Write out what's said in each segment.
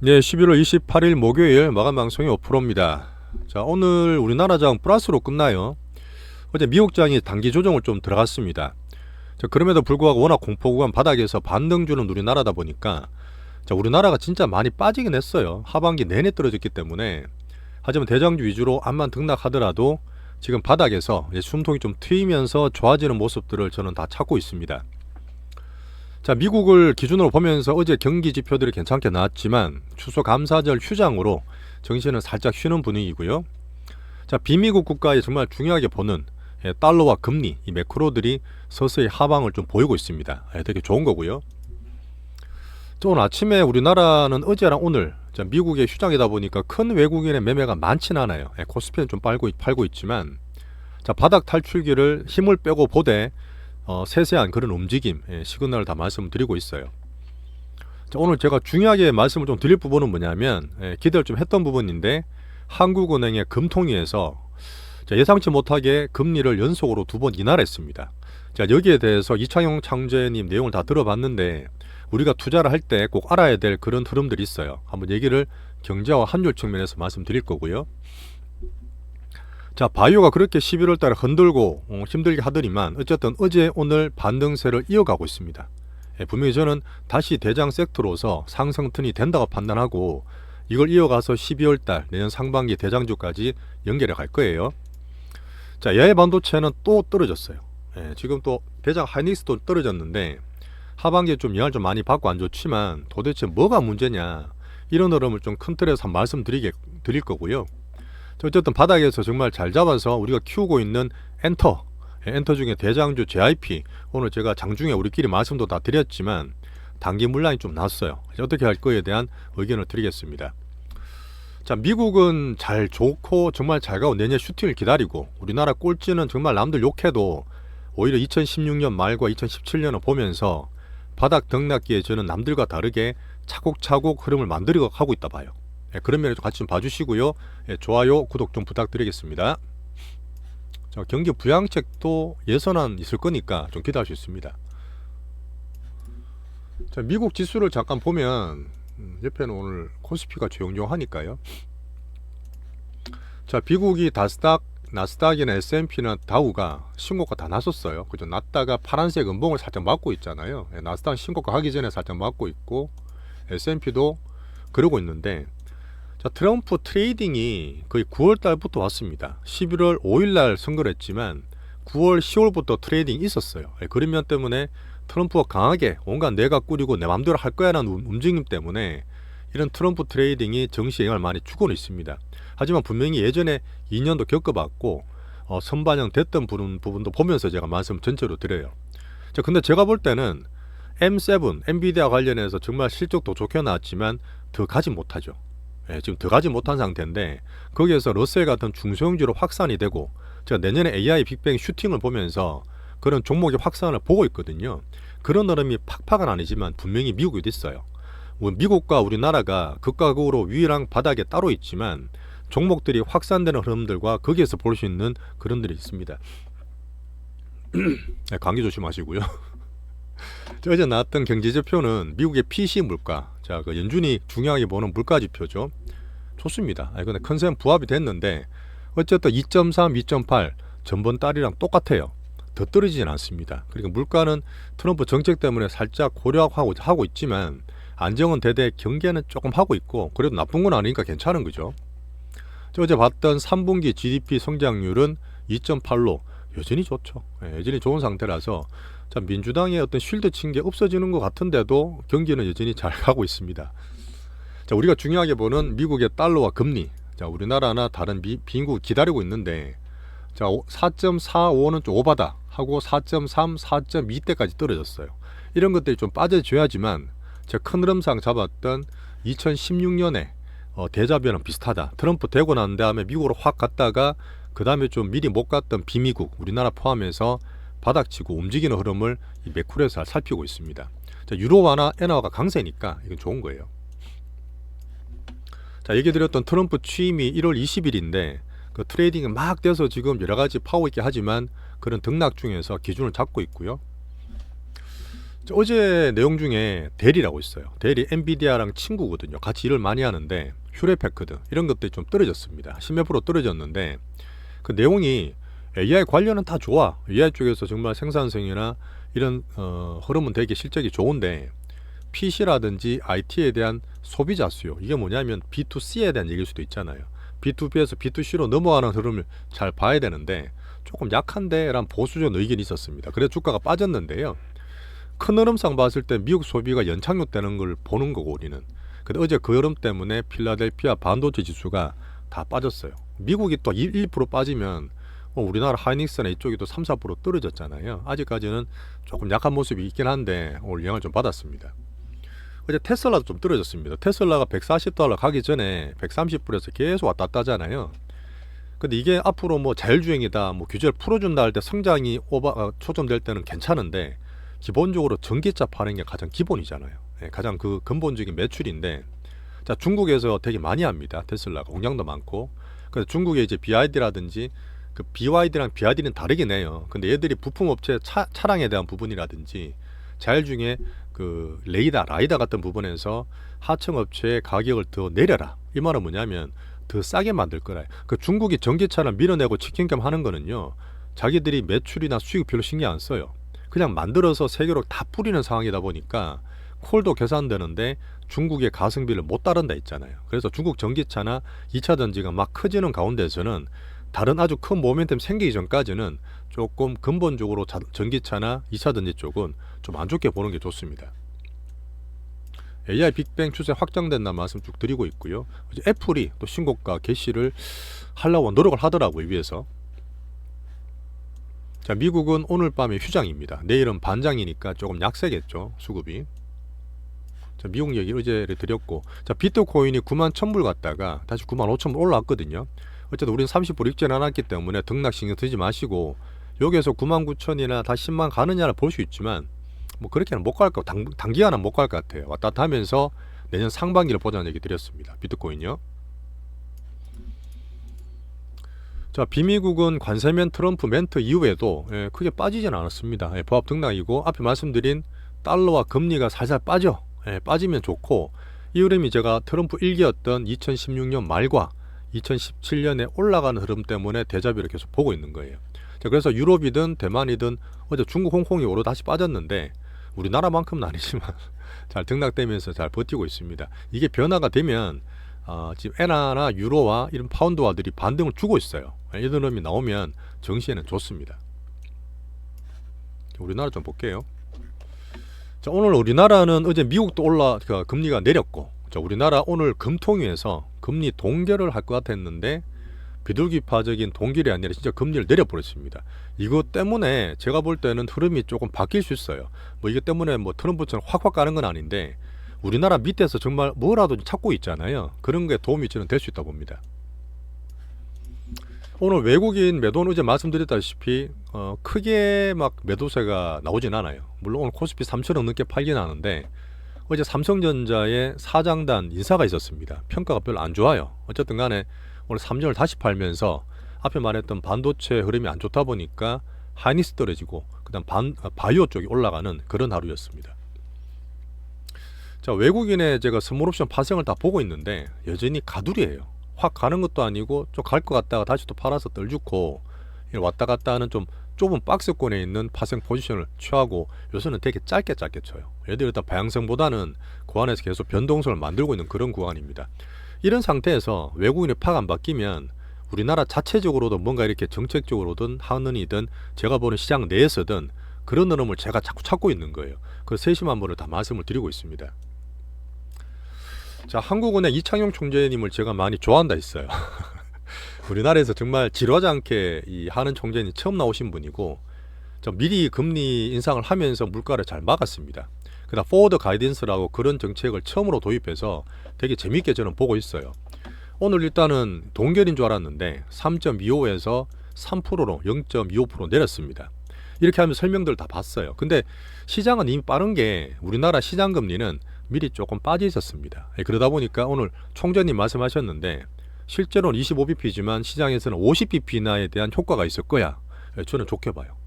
네, 11월 28일 목요일 마감 방송이 5%입니다. 자, 오늘 우리나라 장 플러스로 끝나요. 어제 미국 장이 단기 조정을 좀 들어갔습니다. 자, 그럼에도 불구하고 워낙 공포 구간 바닥에서 반등 주는 우리나라다 보니까 자, 우리나라가 진짜 많이 빠지긴 했어요. 하반기 내내 떨어졌기 때문에. 하지만 대장주 위주로 안만 등락하더라도 지금 바닥에서 이제 숨통이 좀 트이면서 좋아지는 모습들을 저는 다 찾고 있습니다. 자, 미국을 기준으로 보면서 어제 경기 지표들이 괜찮게 나왔지만 추수감사절 휴장으로 정신은 살짝 쉬는 분위기고요. 자, 비미국 국가에 정말 중요하게 보는 달러와 금리, 이 매크로들이 서서히 하방을 좀 보이고 있습니다. 되게 좋은 거고요. 자, 오늘 아침에 우리나라는 어제랑 오늘 미국의 휴장이다 보니까 큰 외국인의 매매가 많지는 않아요. 코스피는 좀 팔고 있지만 자, 바닥 탈출기를 힘을 빼고 보되 세세한 그런 움직임, 시그널을 다 말씀드리고 있어요. 자, 오늘 제가 중요하게 말씀을 좀 드릴 부분은 뭐냐면 기대를 좀 했던 부분인데 한국은행의 금통위에서 예상치 못하게 금리를 연속으로 2번 인하했습니다. 자, 여기에 대해서 이창용 창재님 내용을 다 들어봤는데 우리가 투자를 할 때 꼭 알아야 될 그런 흐름들이 있어요. 한번 얘기를 경제와 환율 측면에서 말씀드릴 거고요. 자, 바이오가 그렇게 11월 달에 흔들고 힘들게 하더니만 어쨌든 어제 오늘 반등세를 이어가고 있습니다. 분명히 저는 다시 대장 섹터로서 상승 튼이 된다고 판단하고 이걸 이어가서 12월 달 내년 상반기 대장주까지 연결해 갈 거예요. 자, 야외 반도체는 또 떨어졌어요. 지금 또 대장 하이닉스도 떨어졌는데 하반기에 좀 영향을 좀 많이 받고 안 좋지만 도대체 뭐가 문제냐, 이런 흐름을 좀 큰 틀에서 한 말씀 드릴 거고요. 어쨌든 바닥에서 정말 잘 잡아서 우리가 키우고 있는 엔터 중에 대장주 JIP, 오늘 제가 장중에 우리끼리 말씀도 다 드렸지만 단기 물량이 좀 났어요. 어떻게 할 거에 대한 의견을 드리겠습니다. 자, 미국은 잘 좋고 정말 잘 가고 내년 슈팅을 기다리고 우리나라 꼴찌는 정말 남들 욕해도 오히려 2016년 말과 2017년을 보면서 바닥 등락기에 저는 남들과 다르게 차곡차곡 흐름을 만들어 가고 있다 봐요. 그런 면에서 같이 좀 봐주시고요. 좋아요, 구독 좀 부탁드리겠습니다. 자, 경기 부양책도 예선안 있을 거니까 좀 기대할 수 있습니다. 자, 미국 지수를 잠깐 보면 옆에는 오늘 코스피가 조용조용하니까요. 자, 미국이 나스닥이나 S&P나 다우가 신고가 다 났었어요. 그죠? 났다가 파란색 음봉을 살짝 맞고 있잖아요. 나스닥 신고가 하기 전에 살짝 맞고 있고 S&P도 그러고 있는데, 자, 트럼프 트레이딩이 거의 9월 달부터 왔습니다. 11월 5일 날 선거를 했지만 9월 10월부터 트레이딩이 있었어요. 그런 면 때문에 트럼프가 강하게 온갖 내가 꾸리고 내 맘대로 할 거야 라는 움직임 때문에 이런 트럼프 트레이딩이 정시에 영향을 많이 주고는 있습니다. 하지만 분명히 예전에 2년도 겪어봤고 선반영 됐던 부분도 보면서 제가 말씀 전체로 드려요. 자, 근데 제가 볼 때는 M7, 엔비디아 관련해서 정말 실적도 좋게 나왔지만 더 가지 못하죠. 지금 더 가지 못한 상태인데 거기에서 러셀 같은 중소형주로 확산이 되고 제가 내년에 AI 빅뱅 슈팅을 보면서 그런 종목의 확산을 보고 있거든요. 그런 흐름이 팍팍은 아니지만 분명히 미국에도 있어요. 미국과 우리나라가 극과 극으로 위랑 바닥에 따로 있지만 종목들이 확산되는 흐름들과 거기에서 볼 수 있는 그런 들이 있습니다. 감기 조심하시고요. 어제 나왔던 경제지표는 미국의 PC 물가, 자, 그 연준이 중요하게 보는 물가 지표죠. 좋습니다. 근데 컨센 부합이 됐는데 어쨌든 2.3, 2.8 전번 달이랑 똑같아요. 더 떨어지진 않습니다. 그러니까 물가는 트럼프 정책 때문에 살짝 고려하고 있지만 안정은 되되 경계는 조금 하고 있고 그래도 나쁜 건 아니니까 괜찮은 거죠. 어제 봤던 3분기 GDP 성장률은 2.8로 여전히 좋죠. 여전히 좋은 상태라서 자, 민주당의 어떤 쉴드 친 게 없어지는 것 같은데도 경기는 여전히 잘 가고 있습니다. 자, 우리가 중요하게 보는 미국의 달러와 금리. 자, 우리나라나 다른 빈국 기다리고 있는데 자, 4.45는 좀 오바다 하고 4.3, 4.2대까지 떨어졌어요. 이런 것들이 좀 빠져줘야지만 제가 큰 흐름상 잡았던 2016년에 대자변은 비슷하다. 트럼프 되고 난 다음에 미국으로 확 갔다가 그 다음에 좀 미리 못 갔던 비미국 우리나라 포함해서 바닥치고 움직이는 흐름을 이 매크로에서 살피고 있습니다. 자, 유로화나 엔화가 강세니까 이건 좋은 거예요. 자, 얘기 드렸던 트럼프 취임이 1월 20일인데 그 트레이딩이 막 돼서 지금 여러 가지 파워 있게 하지만 그런 등락 중에서 기준을 잡고 있고요. 어제 내용 중에 델이라고 있어요. 델이 엔비디아랑 친구거든요. 같이 일을 많이 하는데 휴레패커드 이런 것들이 좀 떨어졌습니다. 10몇 프로 떨어졌는데 그 내용이 AI 관련은 다 좋아. AI 쪽에서 정말 생산성이나 이런 흐름은 되게 실적이 좋은데 PC라든지 IT에 대한 소비자 수요, 이게 뭐냐면 B2C에 대한 얘기일 수도 있잖아요. B2B에서 B2C로 넘어가는 흐름을 잘 봐야 되는데 조금 약한데 라는 보수적인 의견이 있었습니다. 그래서 주가가 빠졌는데요. 큰 흐름상 봤을 때 미국 소비가 연착륙되는 걸 보는 거고 우리는. 근데 어제 그 흐름 때문에 필라델피아 반도체 지수가 다 빠졌어요. 미국이 또 1% 빠지면 우리나라 하이닉스나 이쪽이 또 3, 4% 떨어졌잖아요. 아직까지는 조금 약한 모습이 있긴 한데 오늘 영향을 좀 받았습니다. 어제 테슬라도 좀 떨어졌습니다. 테슬라가 $140 가기 전에 130불에서 계속 왔다 갔다 하잖아요. 근데 이게 앞으로 뭐 자율주행이다, 뭐 규제를 풀어준다 할 때 성장이 초점될 때는 괜찮은데 기본적으로 전기차 파는 게 가장 기본이잖아요. 가장 그 근본적인 매출인데, 자, 중국에서 되게 많이 합니다. 테슬라가 공장도 많고. 그래서 중국에 이제 BYD라든지 그 BYD랑 BYD는 다르긴 해요. 근데 얘들이 부품업체 차량에 대한 부분이라든지 자율주행의 그 라이다 같은 부분에서 하청업체의 가격을 더 내려라, 이 말은 뭐냐면 더 싸게 만들 거라. 그 중국이 전기차를 밀어내고 치킨겸 하는 거는요, 자기들이 매출이나 수익 별로 신경 안 써요. 그냥 만들어서 세계로 다 뿌리는 상황이다 보니까 콜도 계산되는데 중국의 가성비를 못 따른다 있잖아요. 그래서 중국 전기차나 2차 전지가 막 커지는 가운데서는 다른 아주 큰 모멘텀 생기기 전까지는 조금 근본적으로 전기차나 2차 전지 쪽은 좀 안 좋게 보는 게 좋습니다. AI 빅뱅 추세 확장된다는 말씀 쭉 드리고 있고요. 이제 애플이 또 신고가 개시를 하려고 노력을 하더라고요, 위에서. 자, 미국은 오늘 밤에 휴장입니다. 내일은 반장이니까 조금 약세겠죠, 수급이. 자, 미국 얘기 어제를 드렸고, 자, 비트코인이 91,000불 갔다가 다시 95,000불 올라왔거든요. 어쨌든 우리는 30불 익지 않았기 때문에 등락 신경 쓰지 마시고, 여기에서 99,000이나 다시 10만 가느냐를 볼 수 있지만 뭐 그렇게는 못 갈 것, 단기간은 못 갈 것 같아요. 왔다 갔다 하면서 내년 상반기를 보자는 얘기 드렸습니다. 비트코인요. 자, 비미국은 관세면 트럼프 멘트 이후에도 크게 빠지진 않았습니다. 보합 등락이고, 앞에 말씀드린 달러와 금리가 살살 빠져. 빠지면 좋고, 이 흐름이 제가 트럼프 1기였던 2016년 말과 2017년에 올라가는 흐름 때문에 대자비를 계속 보고 있는 거예요. 자, 그래서 유럽이든 대만이든 어제 중국, 홍콩이 오로 다시 빠졌는데 우리나라만큼은 아니지만 잘 등락되면서 잘 버티고 있습니다. 이게 변화가 되면 지금 엔화나 유로와 이런 파운드화들이 반등을 주고 있어요. 이런 흐름이 나오면 정시에는 좋습니다. 우리나라 좀 볼게요. 자, 오늘 우리나라는 어제 미국도 금리가 내렸고, 자, 우리나라 오늘 금통위에서 금리 동결을 할 것 같았는데 비둘기파적인 동결이 아니라 진짜 금리를 내려버렸습니다. 이것 때문에 제가 볼 때는 흐름이 조금 바뀔 수 있어요. 뭐 이것 때문에 뭐 트럼프처럼 확확 가는 건 아닌데 우리나라 밑에서 정말 뭐라도 찾고 있잖아요. 그런 게 도움이 저는 될 수 있다 봅니다. 오늘 외국인 매도는 어제 말씀드렸다시피 크게 막 매도세가 나오진 않아요. 물론 오늘 코스피 3,000원 넘게 팔긴 하는데 어제 삼성전자의 사장단 인사가 있었습니다. 평가가 별로 안 좋아요. 어쨌든 간에 오늘 3전을 다시 팔면서 앞에 말했던 반도체 흐름이 안 좋다 보니까 하이닉스 떨어지고 그다음 바이오 쪽이 올라가는 그런 하루였습니다. 자, 외국인의 제가 스몰옵션 파생을 다 보고 있는데 여전히 가두리예요. 확 가는 것도 아니고 좀 갈 것 같다가 다시 또 팔아서 떨죽고 왔다 갔다 하는 좀 좁은 박스권에 있는 파생 포지션을 취하고 요새는 되게 짧게 쳐요. 예를 들어 방향성보다는 그 안에서 계속 변동성을 만들고 있는 그런 구간입니다. 이런 상태에서 외국인의 파가 안 바뀌면 우리나라 자체적으로도 뭔가 이렇게 정책적으로든 하느니든 제가 보는 시장 내에서든 그런 흐름을 제가 자꾸 찾고 있는 거예요. 그 세심한 분을 다 말씀을 드리고 있습니다. 자, 한국은행 이창용 총재님을 제가 많이 좋아한다 했어요. 우리나라에서 정말 지루하지 않게 하는 총재님 처음 나오신 분이고, 미리 금리 인상을 하면서 물가를 잘 막았습니다. 그다음 포워드 가이던스라고 그런 정책을 처음으로 도입해서 되게 재밌게 저는 보고 있어요. 오늘 일단은 동결인 줄 알았는데 3.25에서 3%로 0.25% 내렸습니다. 이렇게 하면 설명들 다 봤어요. 근데 시장은 이미 빠른 게 우리나라 시장 금리는 미리 조금 빠져 있었습니다. 그러다 보니까 오늘 총재님 말씀하셨는데 실제로는 25bp지만 시장에서는 50bp나에 대한 효과가 있을 거야. 저는 좋게 봐요.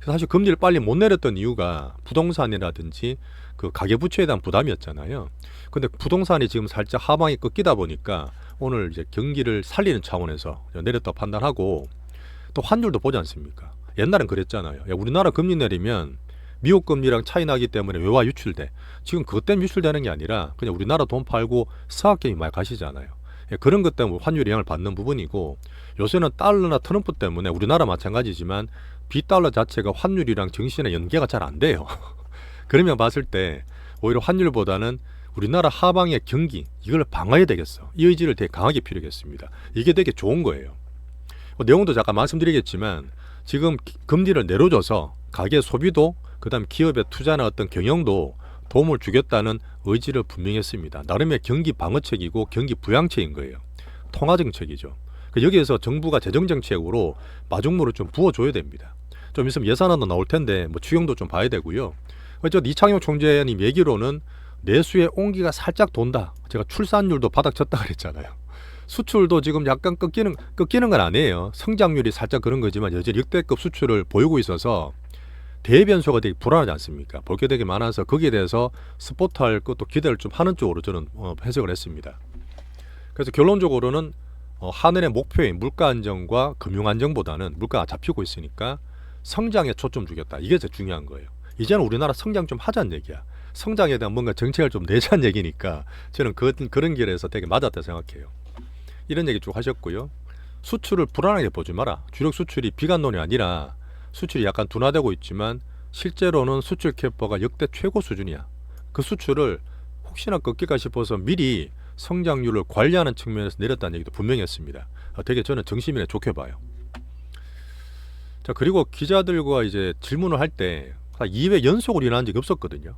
그래서 사실 금리를 빨리 못 내렸던 이유가 부동산이라든지 그 가계부채에 대한 부담이었잖아요. 근데 부동산이 지금 살짝 하방이 꺾이다 보니까 오늘 이제 경기를 살리는 차원에서 내렸다고 판단하고, 또 환율도 보지 않습니까? 옛날엔 그랬잖아요. 야, 우리나라 금리 내리면 미국 금리랑 차이 나기 때문에 외화 유출돼. 지금 그것 때문에 유출되는 게 아니라 그냥 우리나라 돈 팔고 스와게임이 많이 가시잖아요. 예, 그런 것 때문에 환율 영향을 받는 부분이고, 요새는 달러나 트럼프 때문에 우리나라 마찬가지지만 비달러 자체가 환율이랑 정신의 연계가 잘 안 돼요. 그러면 봤을 때 오히려 환율보다는 우리나라 하방의 경기, 이걸 방어해야 되겠어. 이 의지를 되게 강하게 필요하겠습니다. 이게 되게 좋은 거예요. 내용도 잠깐 말씀드리겠지만 지금 금리를 내려줘서 가계 소비도 그다음 기업의 투자나 어떤 경영도 도움을 주겠다는 의지를 분명히 했습니다. 나름의 경기 방어책이고 경기 부양책인 거예요. 통화정책이죠. 여기에서 정부가 재정정책으로 마중물을 좀 부어줘야 됩니다. 좀 있으면 예산안도 나올 텐데 뭐 추경도 좀 봐야 되고요. 어쨌든 이창용 총재님 얘기로는 내수의 온기가 살짝 돈다. 제가 출산율도 바닥쳤다 그랬잖아요. 수출도 지금 약간 꺾이는 건 아니에요. 성장률이 살짝 그런 거지만 여전히 역대급 수출을 보이고 있어서 대변수가 되게 불안하지 않습니까? 볼 게 되게 많아서 거기에 대해서 스포트할 것도 기대를 좀 하는 쪽으로 저는 해석을 했습니다. 그래서 결론적으로는 하늘의 목표인 물가 안정과 금융 안정보다는 물가가 잡히고 있으니까 성장에 초점 주겠다. 이게 제일 중요한 거예요. 이제는 우리나라 성장 좀 하자는 얘기야. 성장에 대한 뭔가 정책을 좀 내자는 얘기니까 저는 그런 길에서 되게 맞았다 생각해요. 이런 얘기 쭉 하셨고요. 수출을 불안하게 보지 마라. 주력 수출이 비관론이 아니라 수출이 약간 둔화되고 있지만 실제로는 수출 캐퍼가 역대 최고 수준이야. 그 수출을 혹시나 꺾일까 싶어서 미리 성장률을 관리하는 측면에서 내렸다는 얘기도 분명히 했습니다. 되게 저는 정시민에 좋게 봐요. 자, 그리고 기자들과 이제 질문을 할 때 2회 연속으로 일어난 적이 없었거든요.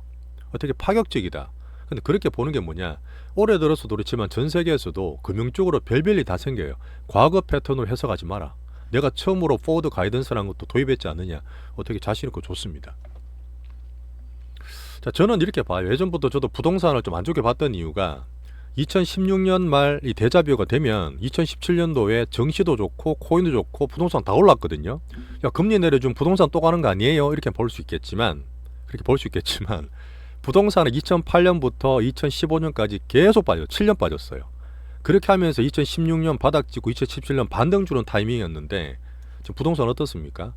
되게 파격적이다. 근데 그렇게 보는 게 뭐냐, 올해 들어서도 그렇지만 전 세계에서도 금융 쪽으로 별별일이 다 생겨요. 과거 패턴으로 해석하지 마라. 내가 처음으로 포워드 가이던스라는 것도 도입했지 않느냐. 어떻게 자신 있고 좋습니다. 자, 저는 이렇게 봐요. 예전부터 저도 부동산을 좀 안 좋게 봤던 이유가 2016년 말 이 데자뷰가 되면 2017년도에 정시도 좋고 코인도 좋고 부동산 다 올랐거든요. 야, 금리 내려준 부동산 또 가는 거 아니에요? 이렇게 볼 수 있겠지만 부동산은 2008년부터 2015년까지 계속 빠졌어요. 7년 빠졌어요. 그렇게 하면서 2016년 바닥 찍고 2017년 반등 주는 타이밍이었는데 지금 부동산 어떻습니까?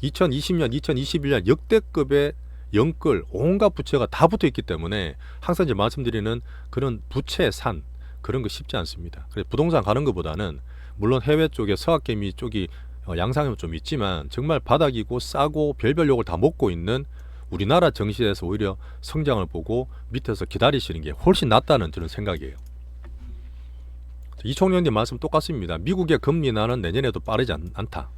2020년, 2021년 역대급의 영끌, 온갖 부채가 다 붙어 있기 때문에 항상 이제 말씀드리는 그런 부채 산, 그런 거 쉽지 않습니다. 그래서 부동산 가는 것보다는 물론 해외 쪽에 서학개미 쪽이 양상은 좀 있지만 정말 바닥이고 싸고 별별 욕을 다 먹고 있는 우리나라 정시에서 오히려 성장을 보고 밑에서 기다리시는 게 훨씬 낫다는 저는 생각이에요. 이총련님 말씀 똑같습니다. 미국의 금리 인하는 내년에도 빠르지 않다.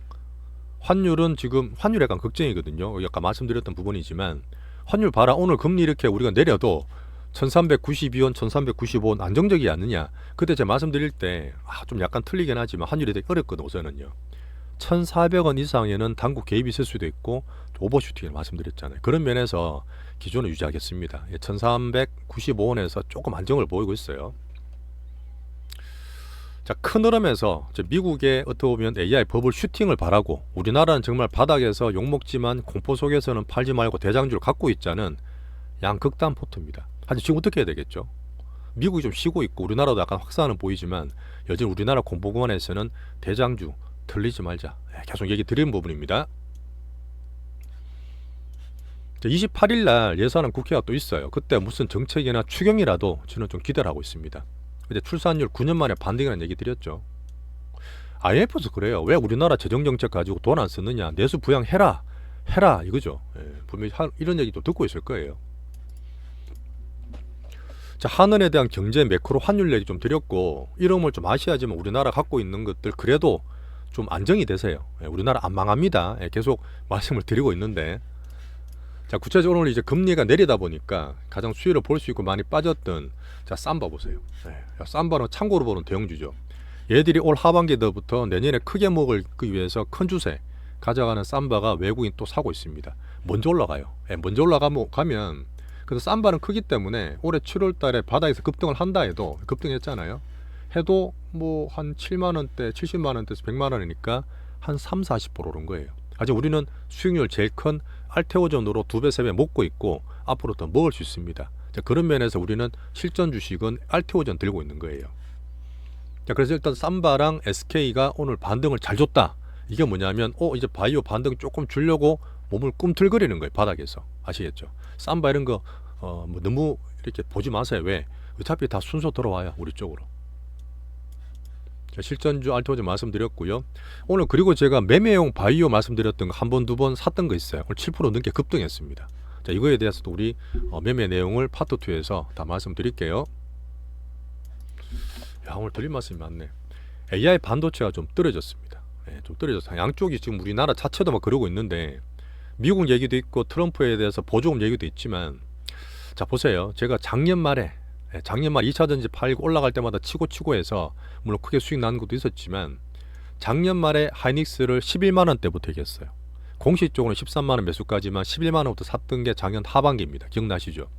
환율은 지금 환율에 약간 걱정이거든요. 아까 말씀드렸던 부분이지만 환율 봐라. 오늘 금리 이렇게 우리가 내려도 1392원, 1395원 안정적이지 않느냐. 그때 제가 말씀드릴 때 좀 약간 틀리긴 하지만 환율이 되게 어렵거든요. 우선은요. 1,400원 이상에는 당국 개입이 있을 수도 있고 오버슈팅을 말씀드렸잖아요. 그런 면에서 기존을 유지하겠습니다. 1,395원에서 조금 안정을 보이고 있어요. 자, 큰 흐름에서 미국의 어떻게 보면 AI 버블 슈팅을 바라고 우리나라는 정말 바닥에서 욕먹지만 공포 속에서는 팔지 말고 대장주를 갖고 있자는 양극단 포트입니다. 하지만 지금 어떻게 해야 되겠죠? 미국이 좀 쉬고 있고 우리나라도 약간 확산은 보이지만 여전히 우리나라 공포 구간에서는 대장주 틀리지 말자. 계속 얘기 드리는 부분입니다. 28일 날 예산안 국회가 또 있어요. 그때 무슨 정책이나 추경이라도 저는 좀 기대를 하고 있습니다. 이제 출산율 9년 만에 반등이라는 얘기 드렸죠. IMF도 그래요. 왜 우리나라 재정정책 가지고 돈 안 쓰느냐. 내수 부양해라 이거죠. 분명히 이런 얘기도 듣고 있을 거예요. 자, 한은에 대한 경제 매크로 환율 얘기 좀 드렸고 이름을 좀 아셔야지만 우리나라 갖고 있는 것들 그래도 좀 안정이 되세요. 우리나라 안 망합니다. 계속 말씀을 드리고 있는데, 자, 구체적으로 이제 금리가 내리다 보니까 가장 수혜를 볼 수 있고 많이 빠졌던 자, 삼바 보세요. 삼바는 참고로 보는 대형주죠. 얘들이 올 하반기부터 내년에 크게 먹기 위해서 큰 주세 가져가는 삼바가 외국인 또 사고 있습니다. 먼저 올라가요. 먼저 올라가면 그래서 삼바는 크기 때문에 올해 7월 달에 바닥에서 급등을 한다 해도 급등했잖아요. 해도 뭐 한 7만 원대, 70만 원대에서 100만 원이니까 한 3, 40% 오른 거예요. 아직 우리는 수익률 제일 큰 알테오전으로 2배, 3배 먹고 있고 앞으로 더 먹을 수 있습니다. 자, 그런 면에서 우리는 실전 주식은 알테오전 들고 있는 거예요. 자, 그래서 일단 삼바랑 SK가 오늘 반등을 잘 줬다. 이게 뭐냐면 이제 바이오 반등 조금 주려고 몸을 꿈틀거리는 거예요. 바닥에서. 아시겠죠? 삼바 이런 거 뭐 너무 이렇게 보지 마세요. 왜? 어차피 다 순서 들어와요. 우리 쪽으로. 자, 실전주 알테오전 말씀드렸고요. 오늘 그리고 제가 매매용 바이오 말씀드렸던 거 한 번, 두 번 샀던 거 있어요. 오늘 7% 넘게 급등했습니다. 자, 이거에 대해서도 우리 매매 내용을 파트 2에서 다 말씀드릴게요. 야, 오늘 드릴 말씀이 많네. AI 반도체가 좀 떨어졌습니다. 좀 떨어졌어요. 양쪽이 지금 우리나라 자체도 막 그러고 있는데 미국 얘기도 있고 트럼프에 대해서 보조금 얘기도 있지만, 자 보세요. 제가 작년 말 2차전지 팔고 올라갈 때마다 치고 해서 물론 크게 수익 나는 것도 있었지만 작년 말에 하이닉스를 11만원대부터 얘기했어요. 공식적으로는 13만원 매수까지만 11만원부터 샀던 게 작년 하반기입니다. 기억나시죠?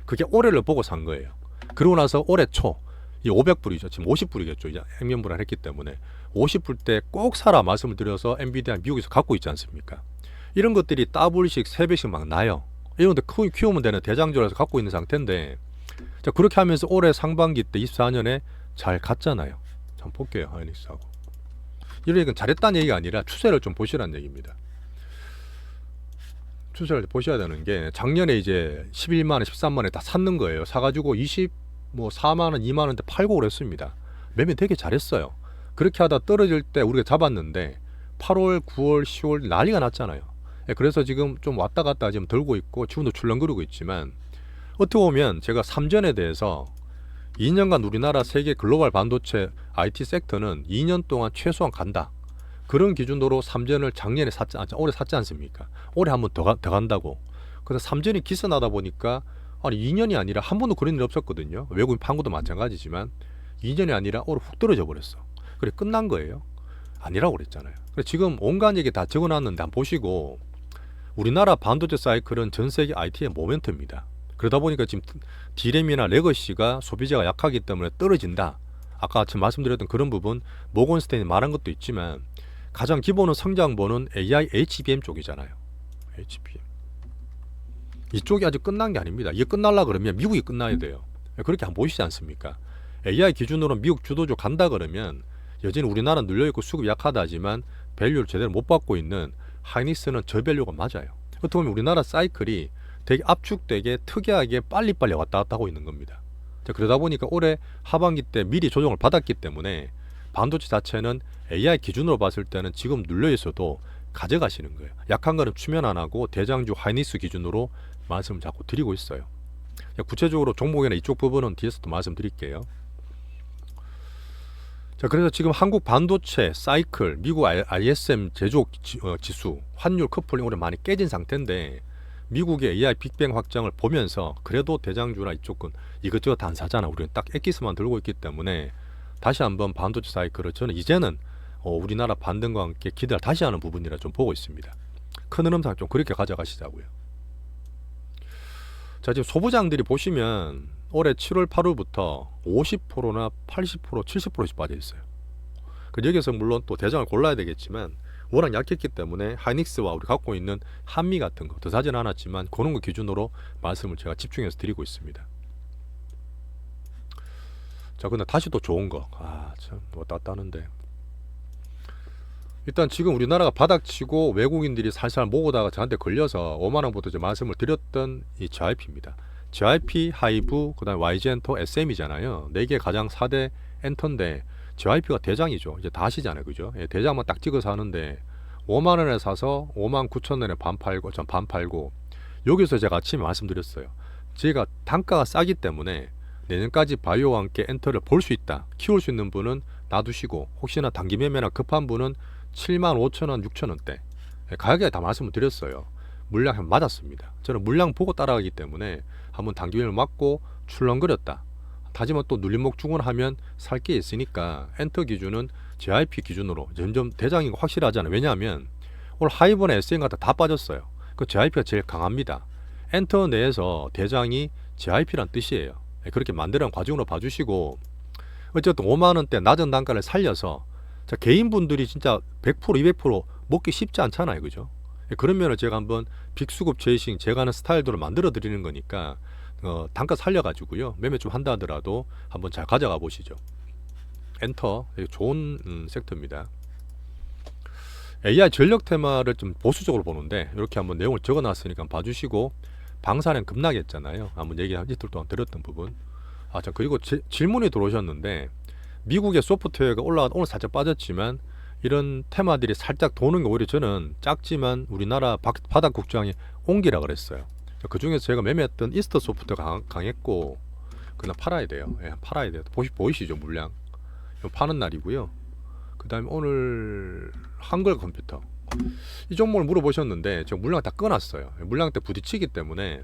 그게 올해를 보고 산 거예요. 그러고 나서 올해 초 이 500불이죠. 지금 50불이겠죠. 이제 액면불안했기 때문에 50불 때 꼭 사라 말씀을 드려서 엔비디아 미국에서 갖고 있지 않습니까? 이런 것들이 더블씩 3배씩 막 나요. 이런 것들 키우면 되는 대장주라서 갖고 있는 상태인데, 자 그렇게 하면서 올해 상반기 때 24년에 잘 갔잖아요. 한번 볼게요. 하이닉스하고. 이런 얘기는 잘했다는 얘기가 아니라 추세를 좀 보시라는 얘기입니다. 추세를 보셔야 되는 게 작년에 이제 11만원, 13만원에 다 샀는 거예요. 사가지고 4만원, 2만원대 팔고 그랬습니다. 매매 되게 잘했어요. 그렇게 하다 떨어질 때 우리가 잡았는데 8월, 9월, 10월 난리가 났잖아요. 그래서 지금 좀 왔다 갔다 지금 들고 있고 지금도 출렁거리고 있지만, 어떻게 보면 제가 삼전에 대해서 2년간 우리나라 세계 글로벌 반도체 IT 섹터는 2년 동안 최소한 간다. 그런 기준으로 삼전을 작년에 올해 샀지 않습니까? 올해 한번 더 간다고. 그래서 삼전이 기선하다 보니까 2년이 아니라 한 번도 그런 일 없었거든요. 외국인 판 것도 마찬가지지만 2년이 아니라 올해 훅 떨어져 버렸어. 그래 끝난 거예요. 아니라고 그랬잖아요. 그래서 지금 온갖 얘기 다 적어놨는데 한번 보시고, 우리나라 반도체 사이클은 전 세계 IT의 모멘트입니다. 그러다 보니까 지금 디램이나 레거시가 소비자가 약하기 때문에 떨어진다. 아까 지금 말씀드렸던 그런 부분 모건스테인이 말한 것도 있지만 가장 기본은 성장보는 AI HBM 쪽이잖아요. HBM. 이쪽이 아직 끝난 게 아닙니다. 이게 끝날라 그러면 미국이 끝나야 돼요. 그렇게 한번 보시지 않습니까? AI 기준으로 미국 주도주 간다 그러면 여전히 우리나라는 눌려있고 수급이 약하다 하지만 밸류를 제대로 못 받고 있는 하이닉스는 저 밸류가 맞아요. 어떻게 보면 우리나라 사이클이 되게 압축되게 특이하게 빨리빨리 왔다 갔다 하고 있는 겁니다. 자, 그러다 보니까 올해 하반기 때 미리 조정을 받았기 때문에 반도체 자체는 AI 기준으로 봤을 때는 지금 눌려있어도 가져가시는 거예요. 약한 거는 추면 안 하고 대장주 하이닉스 기준으로 말씀을 자꾸 드리고 있어요. 구체적으로 종목이나 이쪽 부분은 뒤에서 또 말씀드릴게요. 자, 그래서 지금 한국 반도체 사이클, 미국 ISM 제조업 지수, 환율 커플링 올해 많이 깨진 상태인데, 미국의 AI 빅뱅 확장을 보면서 그래도 대장주나 이쪽은 이것저것 다 안 사잖아. 우리는 딱 엑기스만 들고 있기 때문에 다시 한번 반도체 사이클을 저는 이제는 우리나라 반등과 함께 기대를 다시 하는 부분이라 좀 보고 있습니다. 큰 흐름상 좀 그렇게 가져가시자고요. 자, 지금 소부장들이 보시면 올해 7월 8월부터 50%나 80%, 70%씩 빠져 있어요. 여기서 물론 또 대장을 골라야 되겠지만 워낙 약했기 때문에 하이닉스와 우리 갖고 있는 한미 같은 거 더 사진 않았지만 그런 거 기준으로 말씀을 제가 집중해서 드리고 있습니다. 자, 근데 다시 또 좋은 거, 참 왔다 갔다 하는데, 일단 지금 우리나라가 바닥치고 외국인들이 살살 모으다가 저한테 걸려서 5만원부터 이제 말씀을 드렸던 이 JYP입니다. JYP, 하이브, 그 다음에 YG엔터, SM이잖아요. 4개 가장 4대 엔터인데 JYP가 대장이죠. 이제 다 아시잖아요. 그죠? 대장만 딱 찍어서 하는데 5만원에 사서 59,000원에 반 팔고 여기서 제가 아침에 말씀드렸어요. 제가 단가가 싸기 때문에 내년까지 바이오와 함께 엔터를 볼 수 있다. 키울 수 있는 분은 놔두시고 혹시나 단기 매매나 급한 분은 75,000원, 6,000원대 가격에 다 말씀을 드렸어요. 물량 맞았습니다. 저는 물량 보고 따라가기 때문에 한번 단기 매매를 맞고 출렁거렸다. 하지만 또 눌림목 주문하면 살 게 있으니까 엔터 기준은 JYP 기준으로 점점 대장인 거 확실하잖아요. 왜냐하면 오늘 하이브나 SM 같은 다 빠졌어요. 그 JYP가 제일 강합니다. 엔터 내에서 대장이 JYP란 뜻이에요. 그렇게 만드는 과정으로 봐주시고, 어쨌든 5만원대 낮은 단가를 살려서, 자, 개인분들이 진짜 100%, 200% 먹기 쉽지 않잖아요. 그죠? 그런 면을 제가 한번 빅수급 제이싱 제가 하는 스타일대로 만들어 드리는 거니까 단가 살려가지고요 매매 좀 한다 하더라도 한번 잘 가져가 보시죠. 엔터. 좋은 섹터입니다. AI 전력 테마를 좀 보수적으로 보는데 이렇게 한번 내용을 적어 놨으니까 봐주시고, 방사능 급락했잖아요. 한번 얘기 한 이틀 동안 드렸던 부분. 자, 그리고 질문이 들어오셨는데, 미국의 소프트웨어가 올라가 오늘 살짝 빠졌지만 이런 테마들이 살짝 도는 게 오히려 저는 작지만 우리나라 바닥 국장이 옹기라 그랬어요. 그 중에서 제가 매매했던 이스터 소프트가 강했고, 그냥 팔아야 돼요. 팔아야 돼요. 보이시죠 물량. 이거 파는 날이고요. 그 다음에 오늘 한글 컴퓨터, 이 종목을 물어보셨는데 제가 물량 다 꺼놨어요. 물량 때 부딪히기 때문에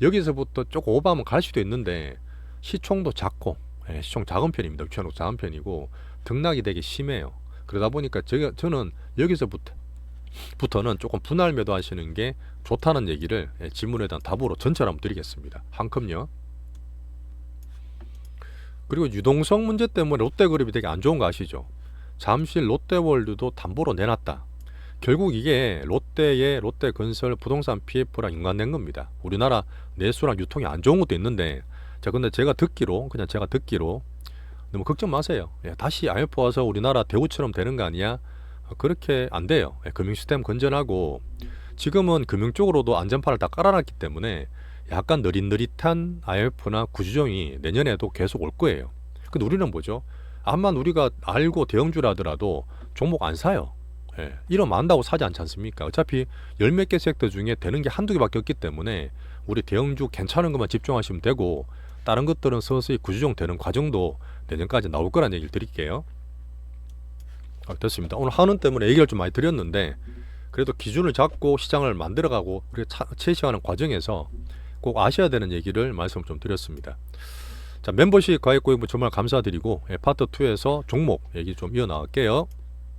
여기서부터 조금 오버하면 갈 수도 있는데 시총도 작고, 시총 작은 편입니다. 유치원도 작은 편이고 등락이 되게 심해요. 그러다 보니까 저는 여기서부터는 조금 분할 매도 하시는 게 좋다는 얘기를 질문에 대한 답으로 전체로 한번 드리겠습니다. 한 컵요. 그리고 유동성 문제 때문에 롯데그룹이 되게 안 좋은 거 아시죠? 잠실 롯데월드도 담보로 내놨다. 결국 이게 롯데건설 부동산 PF랑 연관된 겁니다. 우리나라 내수랑 유통이 안 좋은 것도 있는데, 근데 제가 듣기로 너무 걱정 마세요. 다시 IMF 와서 우리나라 대우처럼 되는 거 아니야? 그렇게 안 돼요. 금융 시스템 건전하고 지금은 금융 쪽으로도 안전판을 다 깔아놨기 때문에 약간 느릿느릿한 IMF나 구조정이 내년에도 계속 올 거예요. 근데 우리는 뭐죠? 암만 우리가 알고 대형주라 하더라도 종목 안 사요. 일어만다고 사지 않지 않습니까? 어차피 열 몇 개 섹터 중에 되는 게 한두 개밖에 없기 때문에 우리 대형주 괜찮은 것만 집중하시면 되고, 다른 것들은 서서히 구조정 되는 과정도 내년까지 나올 거라는 얘기를 드릴게요. 됐습니다. 오늘 한원 때문에 얘기를 좀 많이 드렸는데, 그래도 기준을 잡고 시장을 만들어가고 우리가 채식하는 과정에서 꼭 아셔야 되는 얘기를 말씀을 좀 드렸습니다. 자, 멤버십 가입 고객분 정말 감사드리고 파트 2에서 종목 얘기 좀 이어나갈게요.